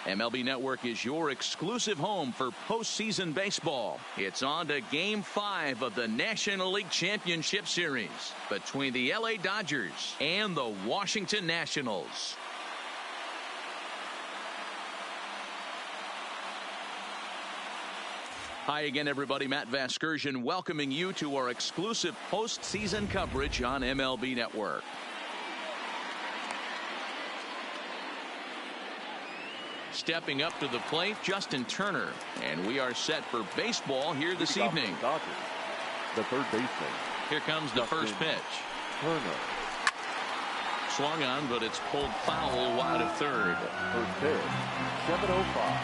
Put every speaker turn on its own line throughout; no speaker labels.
MLB Network is your exclusive home for postseason baseball. It's on to Game 5 of the National League Championship Series between the LA Dodgers and the Washington Nationals. Hi again, everybody. Matt Vasgersian welcoming you to our exclusive postseason coverage on MLB Network. Stepping up to the plate, Justin Turner. And we are set for baseball here this evening.
Dodgers, the third baseman.
Here comes the first pitch.
Turner.
Swung on, but it's pulled foul wide of third.
First pitch, 7:05.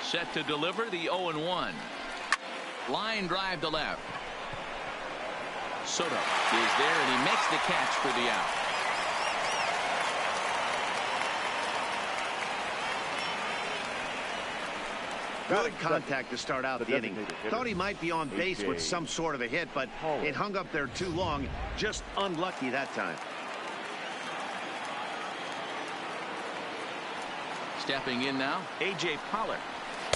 Set to deliver the 0-1. Line drive to left. Soto is there, and he makes the catch for the out.
Good contact to start out the inning. Thought he might be on base with some sort of a hit, but it hung up there too long. Just unlucky that time.
Stepping in now, A.J. Pollock.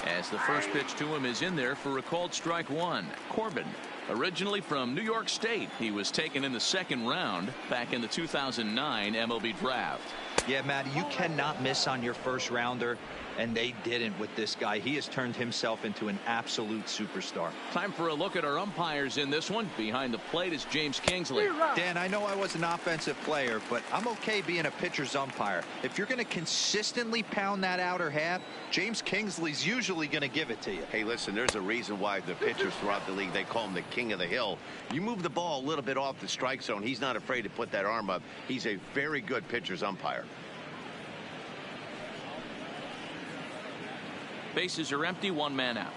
As the first pitch to him is in there for a called strike one. Corbin, originally from New York State. He was taken in the second round back in the 2009 MLB draft.
Yeah, Matt, you cannot miss on your first rounder, and they didn't with this guy. He has turned himself into an absolute superstar.
Time for a look at our umpires in this one. Behind the plate is James Kingsley.
Dan, I know I was an offensive player, but I'm okay being a pitcher's umpire. If you're going to consistently pound that outer half, James Kingsley's usually going to give it to you.
Hey, listen, there's a reason why the pitchers throughout the league, they call him the king of the hill. You move the ball a little bit off the strike zone, he's not afraid to put that arm up. He's a very good pitcher's umpire.
Bases are empty, one man out.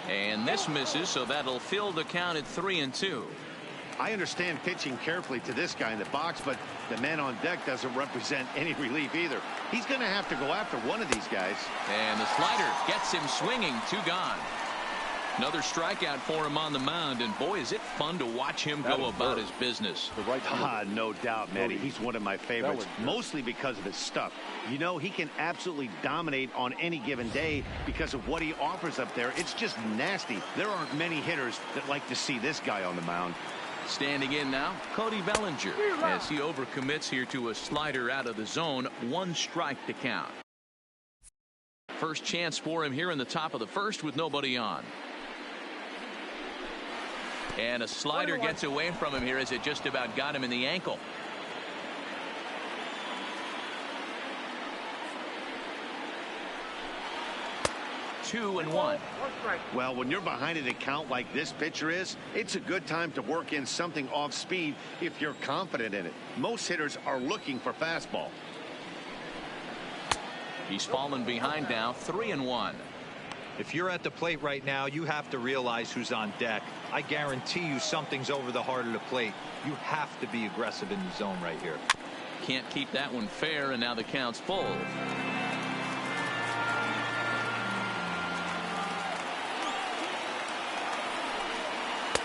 And this misses, so that'll fill the count at 3-2.
I understand pitching carefully to this guy in the box, but the man on deck doesn't represent any relief either. He's going to have to go after one of these guys.
And the slider gets him swinging, 2 gone. Another strikeout for him on the mound, and boy, is it fun to watch him go about his business.
No doubt, Matty. He's one of my favorites, mostly because of his stuff. You know, he can absolutely dominate on any given day because of what he offers up there. It's just nasty. There aren't many hitters that like to see this guy on the mound.
Standing in now, Cody Bellinger, as he overcommits here to a slider out of the zone. 1 strike to count. First chance for him here in the top of the first with nobody on. And a slider gets away from him here as it just about got him in the ankle. Two and one.
Well, when you're behind an account like this pitcher is, it's a good time to work in something off speed if you're confident in it. Most hitters are looking for fastball.
He's fallen behind now, 3-1.
If you're at the plate right now, you have to realize who's on deck. I guarantee you something's over the heart of the plate. You have to be aggressive in the zone right here.
Can't keep that one fair, and now the count's full.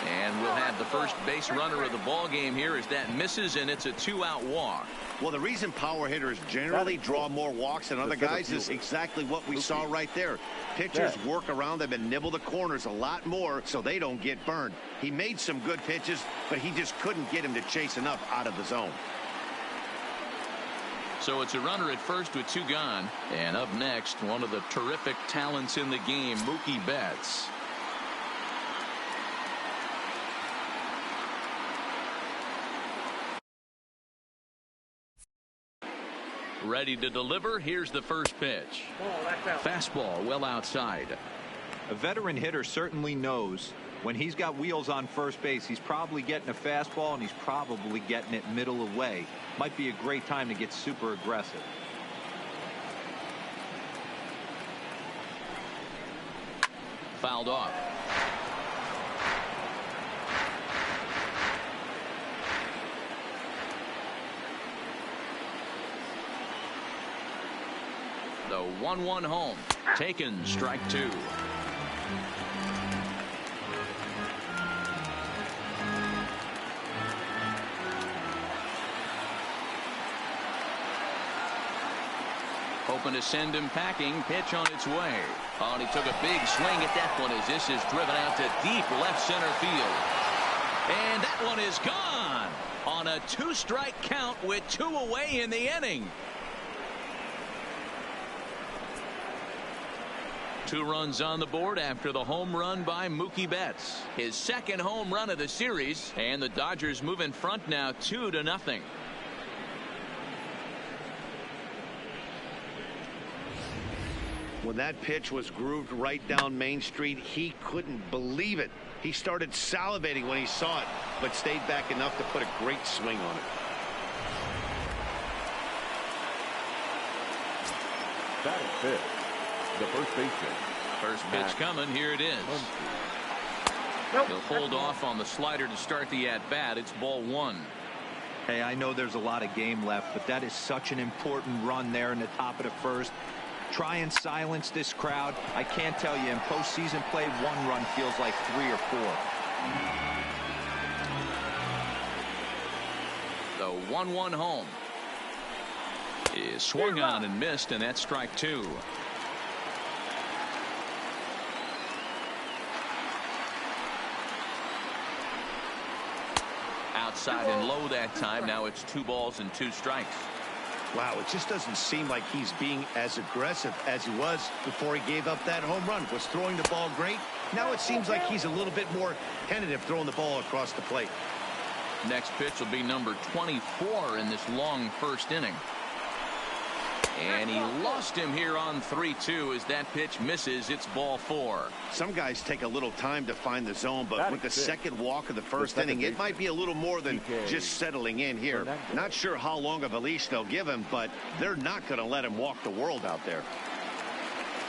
And we'll have the first base runner of the ball game here as that misses, and it's a 2-out walk.
Well, the reason power hitters generally draw more walks than other guys is exactly what we saw right there. Pitchers work around them and nibble the corners a lot more so they don't get burned. He made some good pitches, but he just couldn't get him to chase enough out of the zone.
So it's a runner at first with 2 gone. And up next, one of the terrific talents in the game, Mookie Betts. Ready to deliver. Here's the first pitch. Fastball well outside.
A veteran hitter certainly knows when he's got wheels on first base, he's probably getting a fastball and he's probably getting it middle away. Might be a great time to get super aggressive.
Fouled off. The 1-1 home. Taken, strike 2. hoping to send him packing. Pitch on its way. Oh, and he took a big swing at that one as this is driven out to deep left center field. And that one is gone on a 2-strike count with 2 away in the inning. 2 runs on the board after the home run by Mookie Betts. His second home run of the series, and the Dodgers move in front now 2-0.
When that pitch was grooved right down Main Street, he couldn't believe it. He started salivating when he saw it, but stayed back enough to put a great swing on it.
Batting fifth, the first baseman.
First pitch coming. Here it is. He'll hold off on the slider to start the at-bat. It's ball 1.
Hey, I know there's a lot of game left, but that is such an important run there in the top of the first. Try and silence this crowd. I can't tell you, in postseason play, 1 run feels like 3 or 4.
The 1-1 home is swung on and missed, and that's strike 2. Outside and low that time. Now it's 2 balls and 2 strikes.
Wow, it just doesn't seem like he's being as aggressive as he was before he gave up that home run. Was throwing the ball great. Now it seems like he's a little bit more tentative throwing the ball across the plate.
Next pitch will be number 24 in this long first inning. And he lost him here on 3-2 as that pitch misses. It's ball 4.
Some guys take a little time to find the zone, but with the second walk of the first inning, it might be a little more than just settling in here. Not sure how long of a leash they'll give him, but they're not going to let him walk the world out there.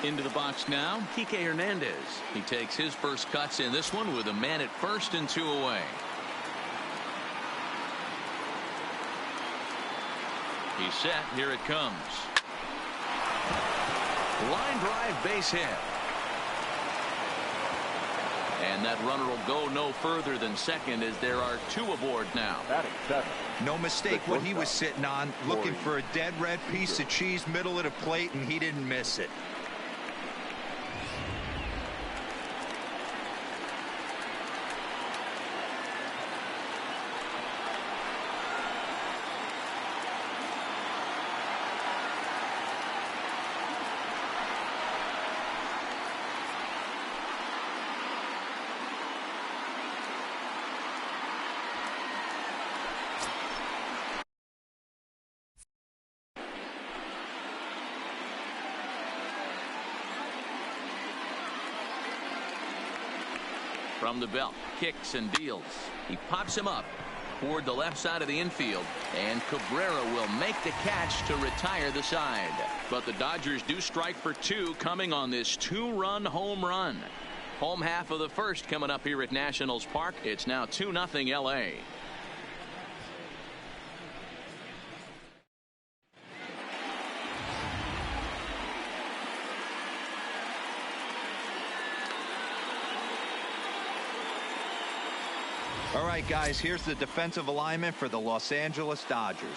Into the box now, Kike Hernandez. He takes his first cuts in this one with a man at first and 2 away. He's set. Here it comes. Line drive, base hit. And that runner will go no further than second as there are 2 aboard now.
No mistake what he was sitting on, looking for a dead red piece of cheese middle of the plate, and he didn't miss it.
From the belt, kicks and deals. He pops him up toward the left side of the infield, and Cabrera will make the catch to retire the side. But the Dodgers do strike for 2 coming on this 2-run home run. Home half of the first coming up here at Nationals Park. It's now 2-0 LA.
All right, guys, here's the defensive alignment for the Los Angeles Dodgers.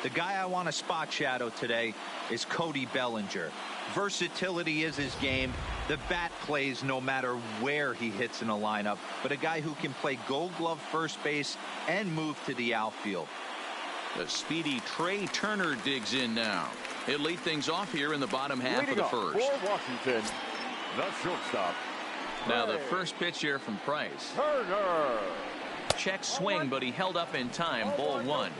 The guy I want to spot shadow today is Cody Bellinger. Versatility is his game. The bat plays no matter where he hits in a lineup, but a guy who can play Gold Glove first base and move to the outfield.
The speedy Trey Turner digs in now. He'll lead things off here in the bottom half of the first.
For Washington, the shortstop.
Now the first pitch here from Price.
Turner.
Check swing, but he held up in time. Ball 1.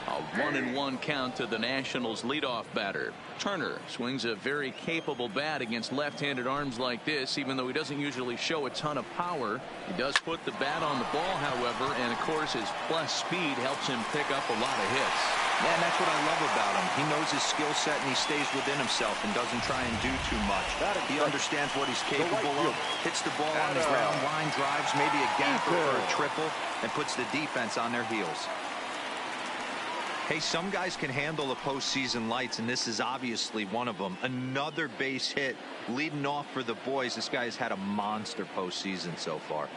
A 1-1 count to the Nationals leadoff batter. Turner swings a very capable bat against left-handed arms like this, even though he doesn't usually show a ton of power. He does put the bat on the ball, however, and of course his plus speed helps him pick up a lot of hits.
Man, that's what I love about him. He knows his skill set and he stays within himself and doesn't try and do too much. He understands what he's capable of, hits the ball on the ground, line drives, maybe a gapper or a triple, and puts the defense on their heels. Hey, some guys can handle the postseason lights, and this is obviously one of them. Another base hit leading off for the boys. This guy has had a monster postseason so far.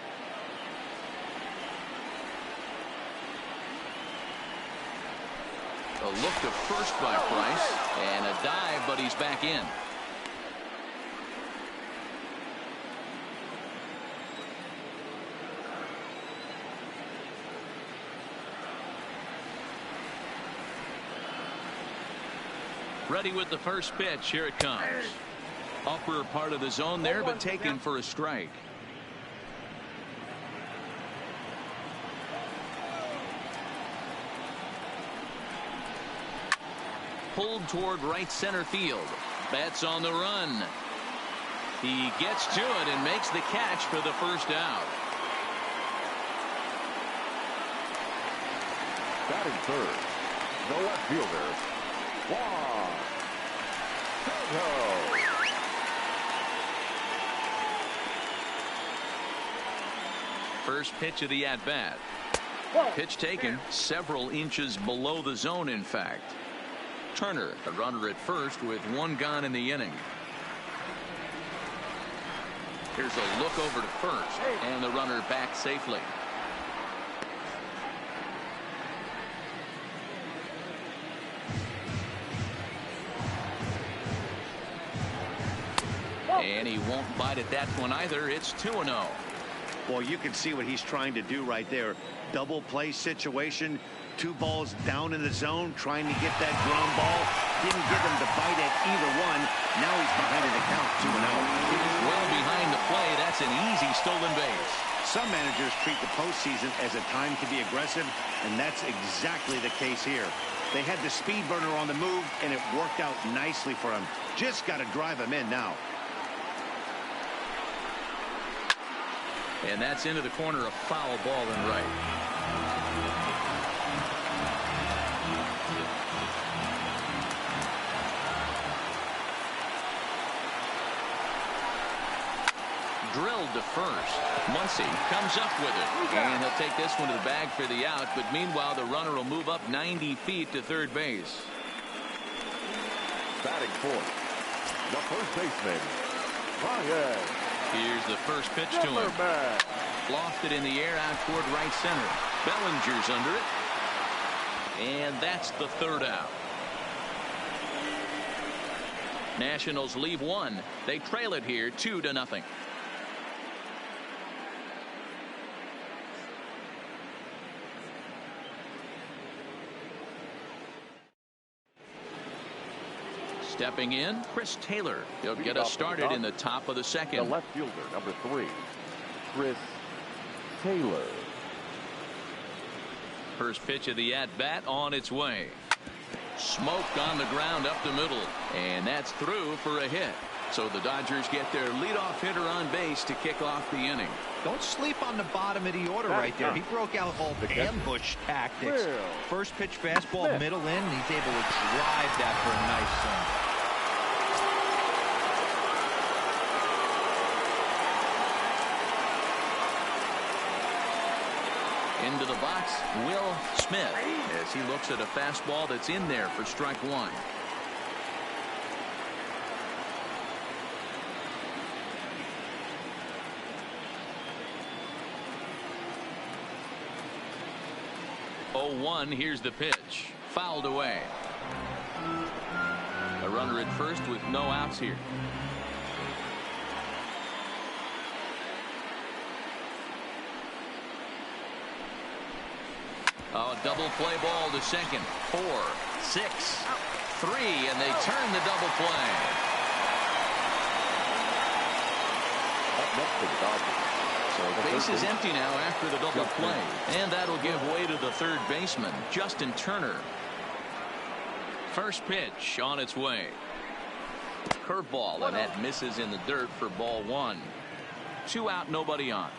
A look to first by Price, and a dive, but he's back in. Ready with the first pitch. Here it comes. Upper part of the zone there, but taken for a strike. Pulled toward right center field. Betts on the run. He gets to it and makes the catch for the first out.
Batting third, the left fielder, Juan Soto.
First pitch of the at-bat. Pitch taken several inches below the zone, in fact. Turner, the runner at first with one gone in the inning. Here's a look over to first, and the runner back safely. And he won't bite at that one either. It's 2-0.
Well, you can see what he's trying to do right there. Double play situation. 2 balls down in the zone, trying to get that ground ball. Didn't get him to bite at either one. Now he's behind in the count, 2-0.
Well behind the play. That's an easy stolen base.
Some managers treat the postseason as a time to be aggressive, and that's exactly the case here. They had the speed burner on the move, and it worked out nicely for him. Just got to drive him in now.
And that's into the corner, a foul ball and right. Drilled to first. Muncy comes up with it, and he'll take this one to the bag for the out, but meanwhile the runner will move up 90 feet to third base.
Batting fourth, the first baseman, Ryan.
Here's the first pitch to him. Lofted in the air out toward right center. Bellinger's under it. And that's the third out. Nationals leave one. They trail it here 2-0. Stepping in, Chris Taylor. He'll get us started in the top of the second.
The left fielder, number 3, Chris Taylor.
First pitch of the at-bat on its way. Smoked on the ground up the middle, and that's through for a hit. So the Dodgers get their leadoff hitter on base to kick off the inning.
Don't sleep on the bottom of the order right there. He broke out all ambush tactics. First pitch fastball, middle in. He's able to drive that for a nice swing.
Into the box, Will Smith, as he looks at a fastball that's in there for strike one. Oh, 1, here's the pitch. Fouled away. A runner at first with no outs here. Oh, double play ball to second. 4, 6, 3, and they turn the double play.
Up next to the Dodgers.
So base is empty now after the double play, and that'll give way to the third baseman, Justin Turner. First pitch on its way. Curveball, and that misses in the dirt for ball 1. 2 out, nobody on.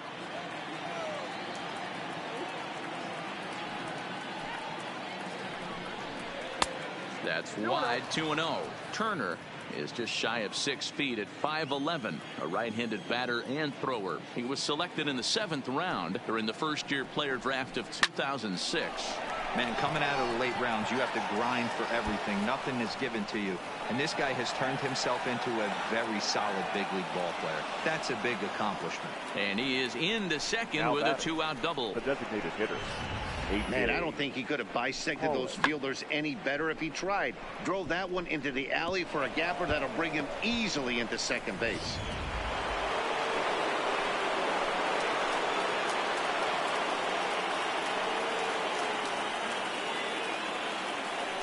That's wide, 2-0. Turner is just shy of 6 feet at 5'11", a right-handed batter and thrower. He was selected in the 7th round during the first-year player draft of 2006.
Man, coming out of the late rounds, you have to grind for everything. Nothing is given to you. And this guy has turned himself into a very solid big league ball player. That's a big accomplishment.
And he is into second
Now
with a
batting,
2-out double.
The designated hitter.
Man, I don't think he could have bisected those fielders any better if he tried. Drove that one into the alley for a gapper that'll bring him easily into second base.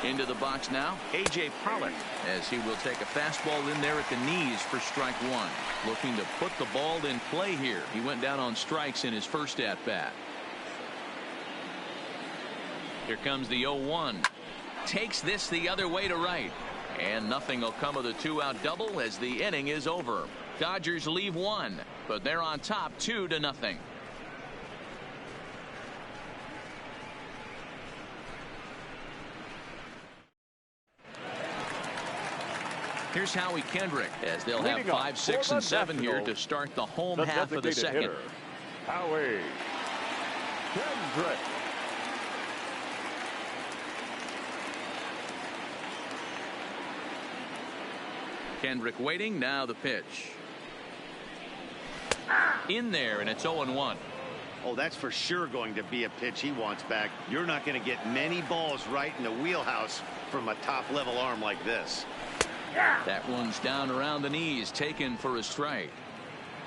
Into the box now, A.J. Pollock, as he will take a fastball in there at the knees for strike one. Looking to put the ball in play here. He went down on strikes in his first at-bat. Here comes the 0-1. Takes this the other way to right. And nothing will come of the 2-out double as the inning is over. Dodgers leave one, but they're on top 2-0. Here's Howie Kendrick as they'll have 5, 6, and 7 here to start the home half of the second.
Hitter, Howie Kendrick.
Kendrick waiting. Now the pitch. In there, and it's 0-1.
Oh, that's for sure going to be a pitch he wants back. You're not going to get many balls right in the wheelhouse from a top-level arm like this.
That one's down around the knees, taken for a strike.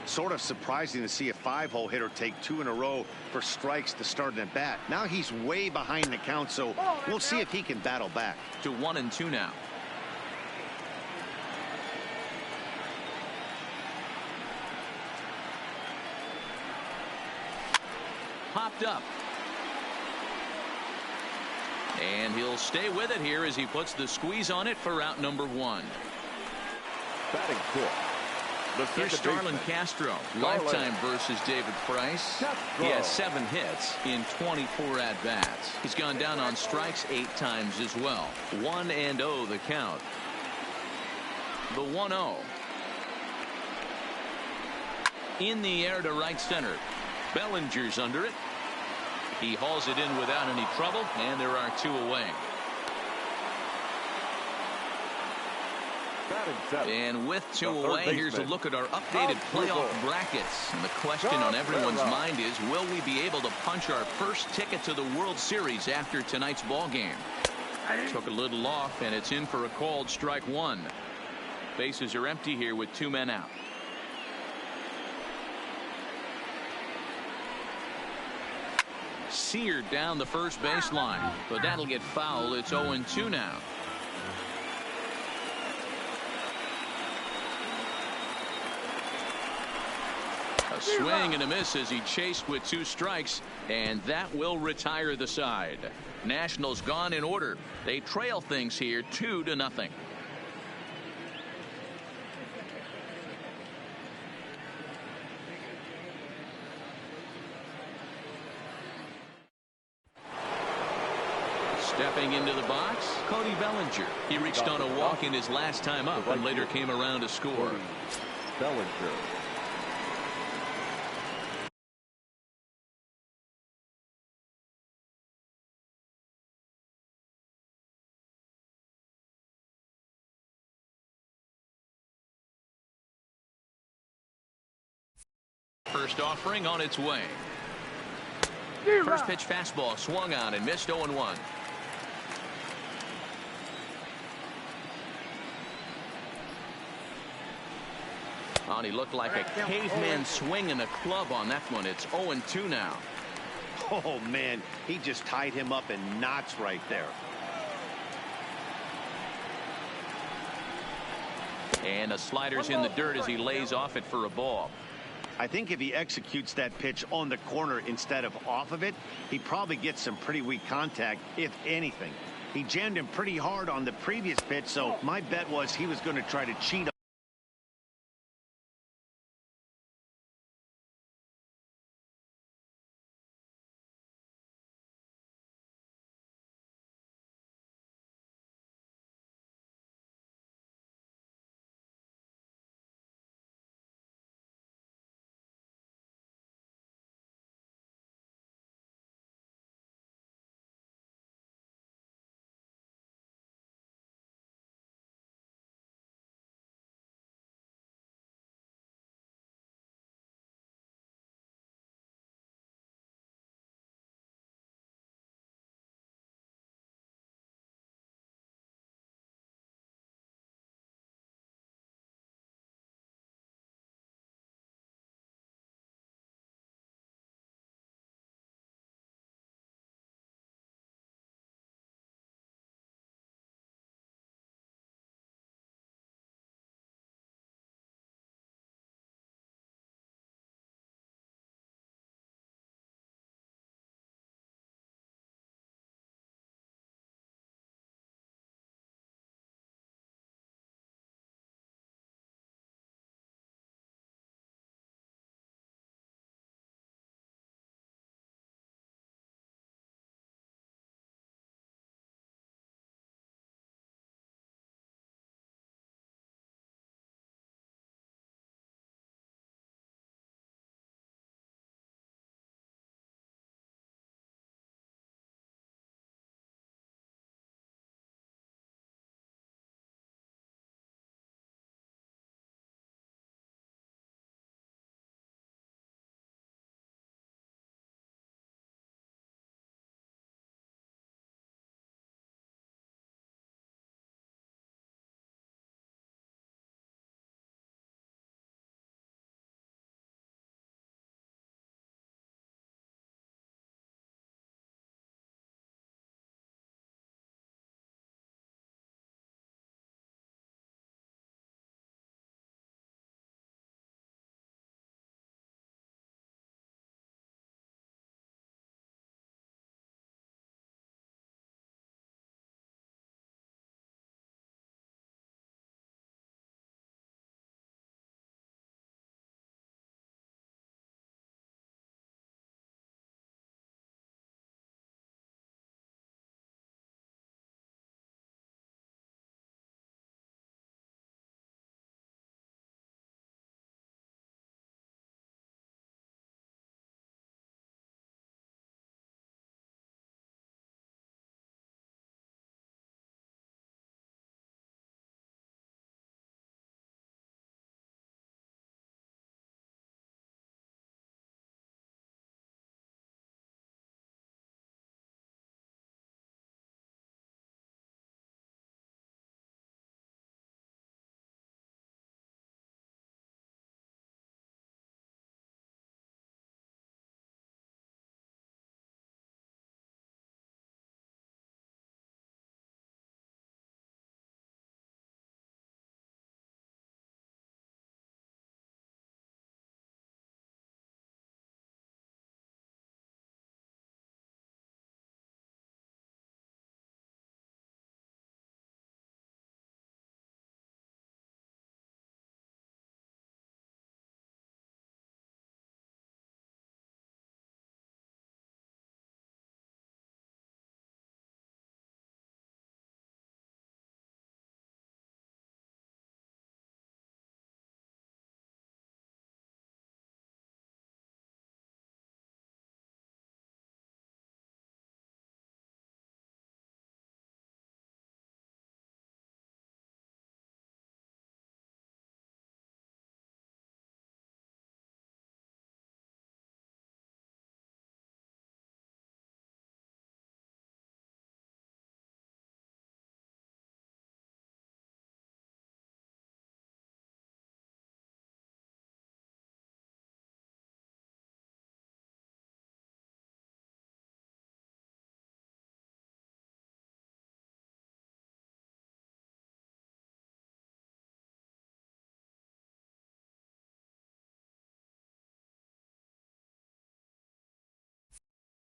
Sort of surprising to see a 5-hole hitter take 2 in a row for strikes to start an at bat. Now he's way behind the count, so we'll see if he can battle back.
To 1-2 now. Popped up. And he'll stay with it here as he puts the squeeze on it for out number 1.
Batting fifth.
Here's Starlin Castro. Lifetime versus David Price. He has 7 hits in 24 at-bats. He's gone down on strikes 8 times as well. 1-0 the count. The 1-0. In the air to right center. Bellinger's under it. He hauls it in without any trouble, and there are 2 away. And with 2 away, here's a look at our updated playoff brackets. And the question on everyone's mind is, will we be able to punch our first ticket to the World Series after tonight's ball game? Took a little off, and it's in for a called strike 1. Bases are empty here with 2 men out. Seared down the first baseline, but that'll get foul. It's 0-2 now. A swing and a miss as he chased with 2 strikes, and that will retire the side. Nationals gone in order. They trail things here 2-0. Stepping into the box, Cody Bellinger. He reached on a walk in his last time up and later came around to score.
Bellinger.
First offering on its way. First pitch fastball swung on and missed 0-1. He looked like a caveman swinging a club on that one. It's 0-2 now.
Oh, man, he just tied him up in knots right there.
And the slider's in the dirt as he lays off it for a ball.
I think if he executes that pitch on the corner instead of off of it, he probably gets some pretty weak contact, if anything. He jammed him pretty hard on the previous pitch, so my bet was he was going to try to cheat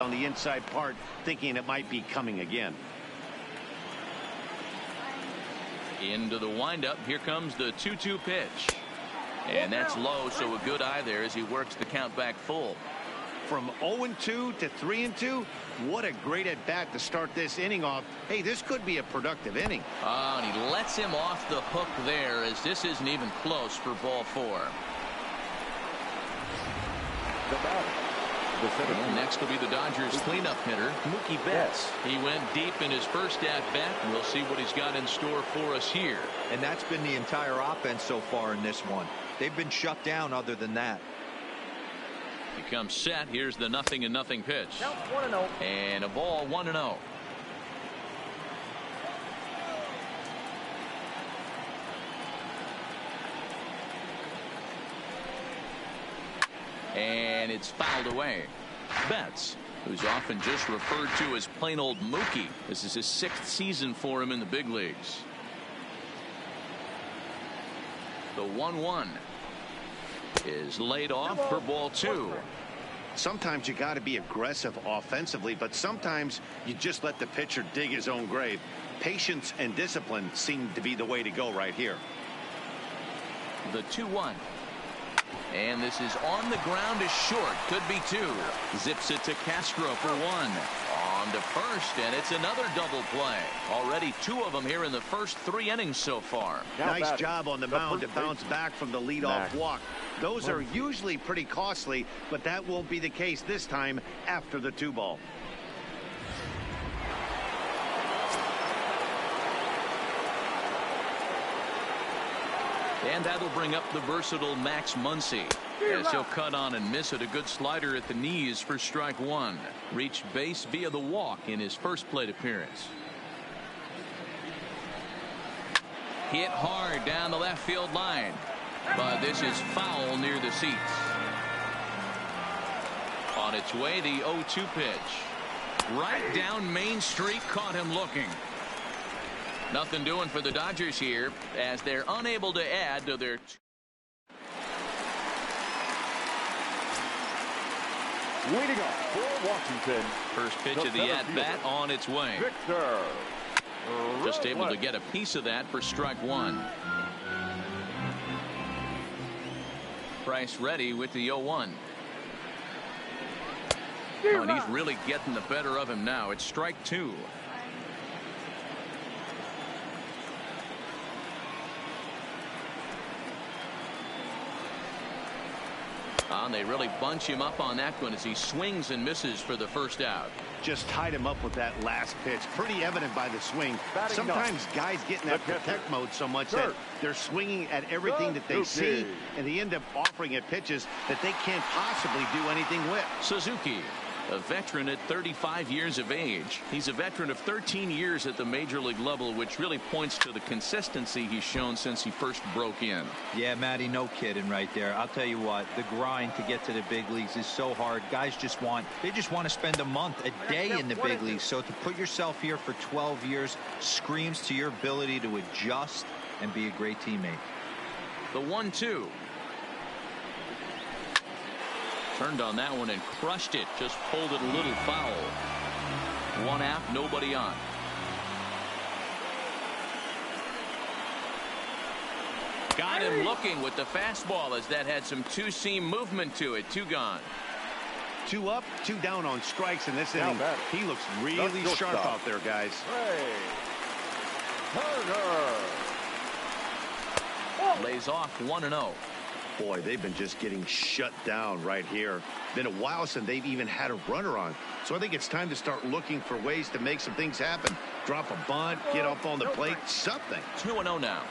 on the inside part, thinking it might be coming again.
Into the windup. Here comes the 2-2 pitch. And that's low, so a good eye there as he works the count back full.
From 0-2 to 3-2, what a great at-bat to start this inning off. Hey, this could be a productive inning.
And he lets him off the hook there as this isn't even close for ball 4.
The batter, the center
And next will be the Dodgers cleanup hitter, Mookie Betts. He went deep in his first at-bat. We'll see what he's got in store for us here.
And that's been the entire offense so far in this one. They've been shut down other than that.
He comes set. Here's the 0-0 pitch.
Count 1-0.
And a ball 1-0. And it's fouled away. Betts, who's often just referred to as plain old Mookie. This is his 6th season for him in the big leagues. The 1-1 is laid off for ball 2.
Sometimes you got to be aggressive offensively, but sometimes you just let the pitcher dig his own grave. Patience and discipline seem to be the way to go right here.
The 2-1. And this is on the ground, is short. Could be 2. Zips it to Castro for 1. On to first, and it's another double play. Already 2 of them here in the first 3 innings so far.
Nice job on the mound to bounce back from the leadoff walk. Those are usually pretty costly, but that won't be the case this time after the 2-ball.
And that'll bring up the versatile Max Muncy as he'll cut on and miss it. A good slider at the knees for strike 1. Reached base via the walk in his first plate appearance. Hit hard down the left field line, but this is foul near the seats. On its way, the 0-2 pitch. Right down Main Street, caught him looking. Nothing doing for the Dodgers here as they're unable to add to their.
Leading up for Washington.
First pitch of the at-bat on its way.
Victor.
Just able to get a piece of that for strike 1. Price ready with the 0-1. Oh, and he's really getting the better of him now. It's strike 2. And they really bunch him up on that one as he swings and misses for the first out.
Just tied him up with that last pitch. Pretty evident by the swing. Sometimes guys get in that protect mode so much that they're swinging at everything that they see, and they end up offering it pitches that they can't possibly do anything with.
Suzuki, a veteran at 35 years of age. He's a veteran of 13 years at the major league level, which really points to the consistency he's shown since he first broke in.
Yeah, Matty, no kidding right there. I'll tell you what, the grind to get to the big leagues is so hard. Guys just want to spend a month, a day in the big leagues. So to put yourself here for 12 years screams to your ability to adjust and be a great teammate.
The 1-2. Turned on that one and crushed it. Just pulled it a little foul. 1 out, nobody on. Got him looking with the fastball as that had some two-seam movement to it. 2 gone.
2 up, 2 down on strikes in this inning. He looks really sharp out there, guys.
Lays off 1-0.
Boy, they've been just getting shut down right here. Been a while since they've even had a runner on. So I think it's time to start looking for ways to make some things happen. Drop a bunt, get up on the plate, something.
2-0 now.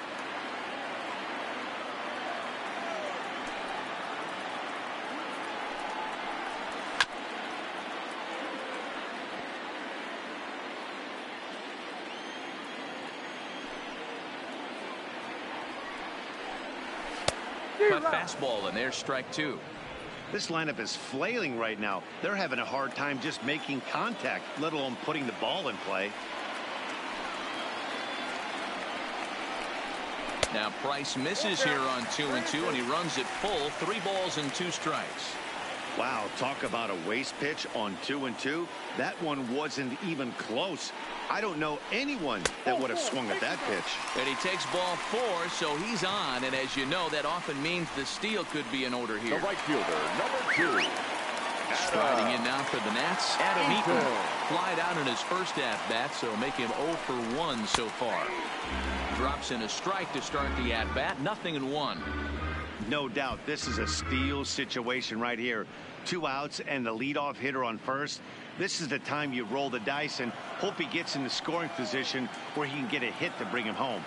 Cut fastball, and there's strike 2.
This lineup is flailing right now. They're having a hard time just making contact, let alone putting the ball in play.
Now Price misses here on 2-2, and he runs it full. 3 balls and 2 strikes.
Wow, talk about a waste pitch on 2-2. That one wasn't even close. I don't know anyone that would have swung at that pitch.
And he takes ball 4, so he's on. And as you know, that often means the steal could be in order here.
The right fielder, number 2.
Striding in now for the Nats, Adam Eaton. Flied out in his first at-bat, so make him 0 for 1 so far. Drops in a strike to start the at-bat, 0-1.
No doubt this is a steal situation right here. 2 outs and the leadoff hitter on first. This is the time you roll the dice and hope he gets in the scoring position where he can get a hit to bring him home.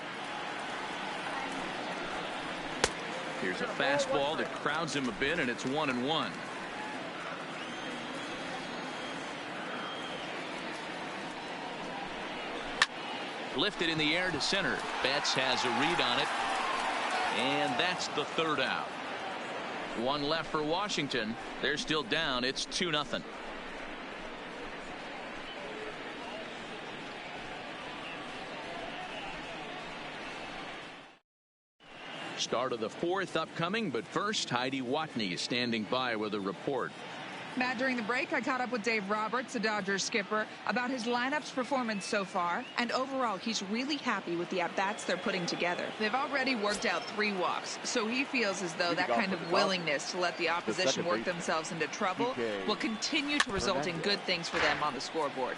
Here's a fastball that crowds him a bit, and it's 1-1. Lifted in the air to center. Betts has a read on it. And that's the 3rd out. 1 left for Washington. They're still down. It's 2-0. Start of the 4th upcoming, but first, Heidi Watney is standing by with a report.
Matt, during the break, I caught up with Dave Roberts, the Dodgers skipper, about his lineup's performance so far. And overall, he's really happy with the at-bats they're putting together. They've already worked out 3 walks, so he feels as though that kind of willingness to let the opposition work themselves into trouble will continue to result in good things for them on the scoreboard.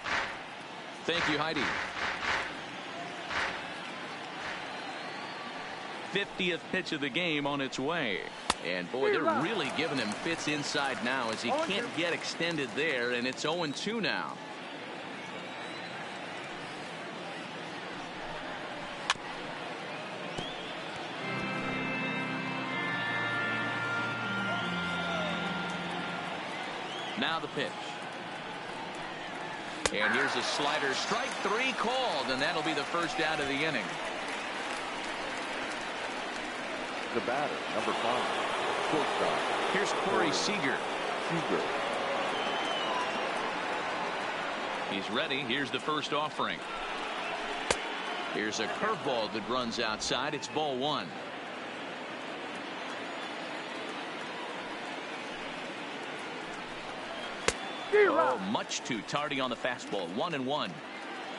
Thank you, Heidi. 50th pitch of the game on its way. And boy, they're really giving him fits inside now as he can't get extended there, and it's 0-2 now. Now the pitch. And here's a slider, strike 3 called, and that'll be the first out of the inning.
The batter, number 5. Shortstop.
Here's Corey Seager. He's ready. Here's the first offering. Here's a curveball that runs outside. It's ball 1. Oh, much too tardy on the fastball. 1-1.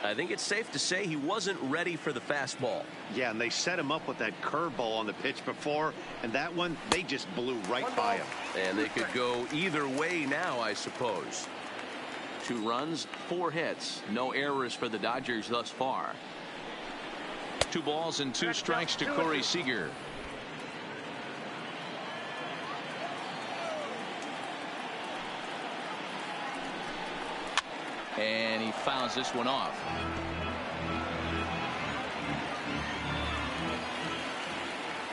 I think it's safe to say he wasn't ready for the fastball.
Yeah, and they set him up with that curveball on the pitch before, and that one, they just blew right by him.
And they could go either way now, I suppose. 2 runs, 4 hits. No errors for the Dodgers thus far. 2 balls and 2 strikes to Corey Seager. And he fouls this one off.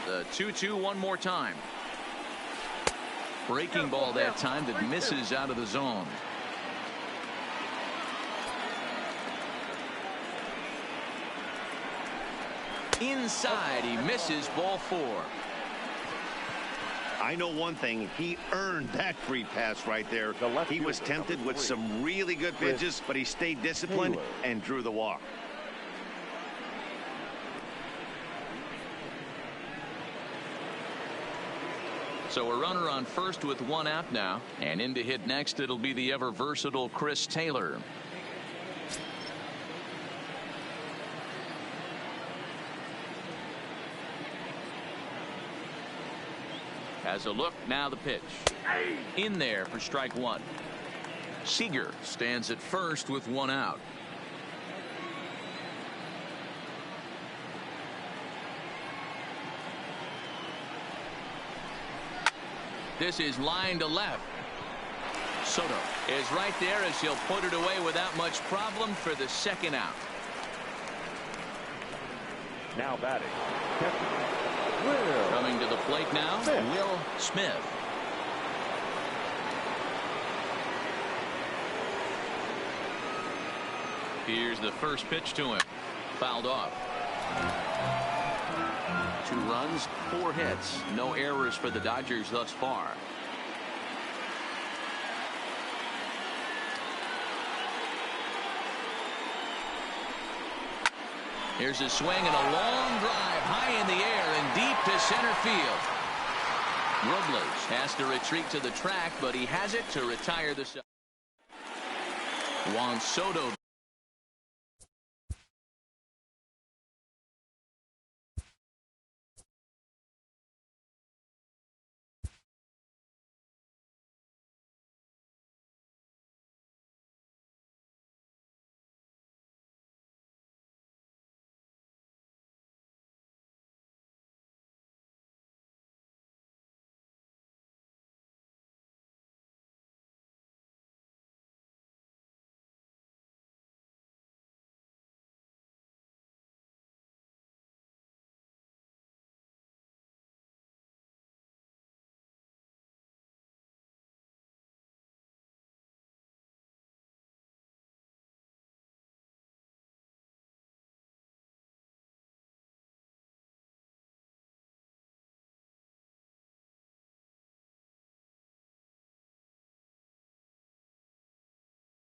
The 2-2 one more time. Breaking ball that time that misses out of the zone. Inside, he misses, ball 4.
I know one thing, he earned that free pass right there. He was tempted with some really good pitches, but he stayed disciplined and drew the walk.
So a runner on first with 1 out now, and in to hit next it'll be the ever versatile Chris Taylor. Has a look, now the pitch. In there for strike 1. Seager stands at first with 1 out. This is line to left. Soto is right there as he'll put it away without much problem for the 2nd out.
Now batting.
Coming to the plate now, Will Smith. Here's the first pitch to him. Fouled off. 2 runs, 4 hits. No errors for the Dodgers thus far. Here's a swing and a long drive high in the air and deep to center field. Robles has to retreat to the track, but he has it to retire the. Juan Soto